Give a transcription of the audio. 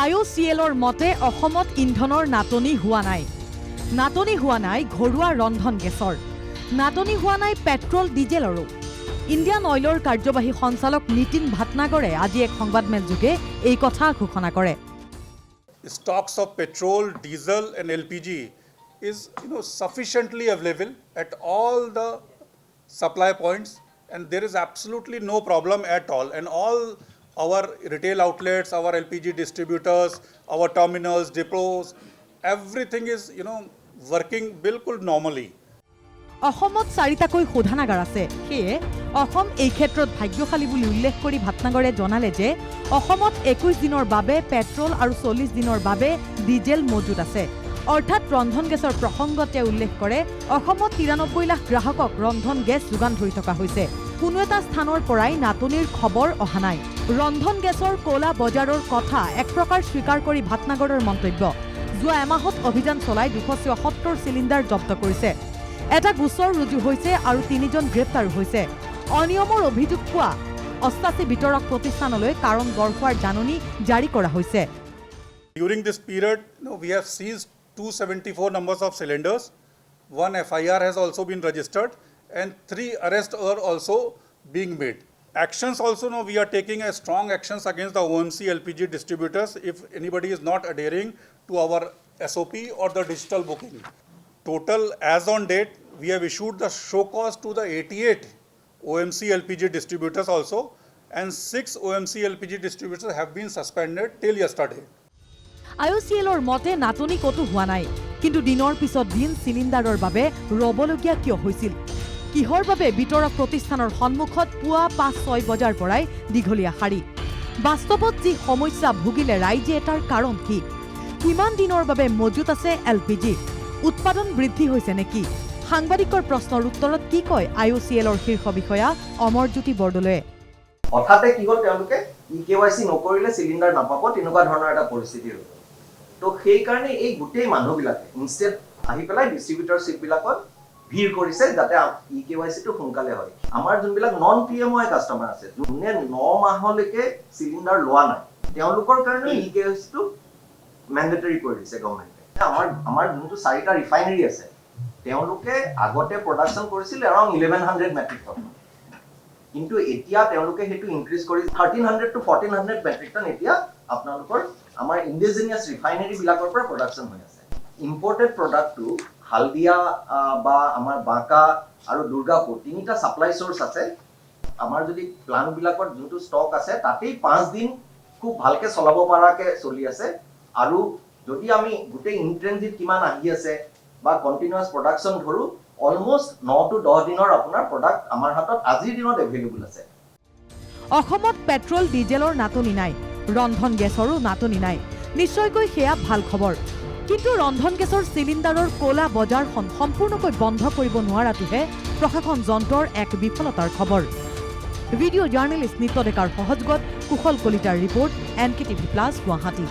IOCLৰ মতে অসমত ইন্ধনৰ নাটনি হোৱা নাই। নাটনি হোৱা নাই ঘৰুৱা ৰন্ধন গেছৰ। নাটনি হোৱা নাই পেট্ৰল ডিজেলৰো। ইণ্ডিয়ান অইলৰ কাৰ্যবাহী সঞ্চালক নীতিন ভাটনাগৰে আজি এক সংবাদমেল যোগে এই কথা ঘোষণা কৰে। Stocks of petrol, diesel and LPG is sufficiently available at all the supply points, and there is absolutely no problem at all, and all our retail outlets, our LPG distributors, our terminals, depots, everything is working bilkul normally. অসমত 4টাকৈ শোধনাগাৰ আছে। সেয়ে অসম এই ক্ষেত্ৰত ভাগ্যশালী বুলি উল্লেখ কৰি ভাটনাগৰে জনালে যে অসমত 21 দিনৰ বাবে পেট্ৰল আৰু 40 দিনৰ বাবে ডিজেল মজুত আছে। অৰ্থাৎ ৰন্ধন গেছৰ প্ৰসংগতে উল্লেখ কৰে অসমত 93 লাখ গ্ৰাহকক ৰন্ধন গেছ যোগান ধৰি থকা হৈছে। কোনো এটা স্থানৰ পৰাই নাটনিৰ খবৰ অহা নাই। ৰন্ধন গেছৰ ক'লা বজাৰৰ কথা এক প্ৰকাৰ স্বীকাৰ কৰি ভাটনাগৰৰ মন্তব্য, যোৱা এমাহত অভিযান চলাই 274 চিলিণ্ডাৰ জব্দ কৰিছে। এটা গোচৰ ৰুজু হৈছে আৰু 3জন গ্ৰেপ্তাৰ হৈছে। অনিয়মৰ অভিযোগ পোৱা 88 বিতৰক প্ৰতিষ্ঠানলৈ কাৰণ গড়ফোৱাৰ জাননী জাৰি কৰা হৈছে। During this period, we have seized 274 numbers of cylinders. 1 FIR has also been registered, and 3 arrests are also being made. Actions also, we are taking a strong actions against the OMC LPG distributors if anybody is not adhering to our SOP or the digital booking. Total, as on date, we have issued the show cause to the 88 OMC LPG distributors also, and 6 OMC LPG distributors have been suspended till yesterday. IOCLৰ মতে নাটনি কতো হোৱা নাই, কিন্তু দিনৰ পিছত দিন চিলিণ্ডাৰৰ বাবে ৰবলগীয়া কিয় হৈছিল? কিহৰ বাবে বিতৰক প্ৰতিষ্ঠানৰ সন্মুখত পুৱা 5-6 বজাৰ পৰাই দীঘলীয়া শাৰী? বাস্তৱত যি সমস্যা ভুগিলে ৰাইজে তাৰ কাৰণ কি? কিমান দিনৰ বাবে মজুত আছে LPG? উৎপাদন বৃদ্ধি হৈছে নেকি? সাংবাদিকৰ প্ৰশ্নৰ উত্তৰত কি কয় IOCLৰ শীৰ্ষ বিষয়া অমৰজ্যোতি বৰদলৈয়ে? হঠাতে কি হ'ল, তেওঁলোকে EKYC নকৰিলে চিলিণ্ডাৰ নাপাব, তেনেকুৱা ধৰণৰ এটা পৰিস্থিতি হ'ল। তো সেই কাৰণে এই গোটেই মানুহবিলাকে ইনষ্টেড আহি পেলাই ডিষ্ট্ৰিবিউটৰশ্বিপবিলাকত ভিৰ কৰিছে যাতে EKYCটো সোনকালে হয়। আমাৰ যোনবিলাক নন PMOI কাষ্টমাৰ আছে, যোনে 9 মাহলৈকে চিলিণ্ডাৰ লোৱা নাই, তেওঁলোকৰ কাৰণে EKYCটো মেণ্ডেটৰী কৰি দিছে গভৰ্ণমেণ্টে। আমাৰ যোনটো 4টা ৰিফাইনেৰী আছে, তেওঁলোকে আগতে প্ৰডাকশ্যন কৰিছিল এৰাউণ্ড 1100 মেট্ৰিক টন, কিন্তু এতিয়া তেওঁলোকে সেইটো ইনক্ৰিজ কৰি 1300 to 1400 মেট্ৰিক টন এতিয়া আপোনালোকৰ আমাৰ ইণ্ডিজিনিয়াছ ৰিফাইনেৰী বিলাকৰ পৰা প্ৰডাকশ্যন হৈ আছে। ইম্পৰ্টেড প্ৰডাক্টটো হালদিয়া বা আমাৰ বাঁকা আৰু দুৰ্গাপুৰ 3টা ছাপ্লাই চ'ৰ্চ আছে। আমাৰ যদি প্লাণ্টবিলাকত যোনটো ষ্টক আছে তাতেই 5 দিন খুব ভালকে চলাব পৰাকে চলি আছে। আৰু যদি আমি গোটেই ইনট্ৰেনজিট কিমান আহি আছে বা কণ্টিনিউৱাছ প্ৰডাকশ্যন ধৰো, অলমোষ্ট 9 to 10 দিনৰ আপোনাৰ প্ৰডাক্ট আমাৰ হাতত আজিৰ দিনত এভেইলেবল আছে। অসমত পেট্ৰল ডিজেলৰ নাটনি নাই, ৰন্ধন গেছৰো নাটনি নাই। নিশ্চয়কৈ সেয়া ভাল খবৰ, কিন্তু ৰন্ধন গেছৰ চিলিণ্ডাৰৰ ক'লা বজাৰখন সম্পূৰ্ণকৈ বন্ধ কৰিব নোৱাৰাটোহে প্ৰশাসন যন্ত্ৰৰ এক বিফলতাৰ খবৰ। ভিডিঅ' জাৰ্নেলিষ্ট নিত্য ডেকাৰ সহযোগত কুশল কলিতাৰ ৰিপৰ্ট, NKTV+ গুৱাহাটী।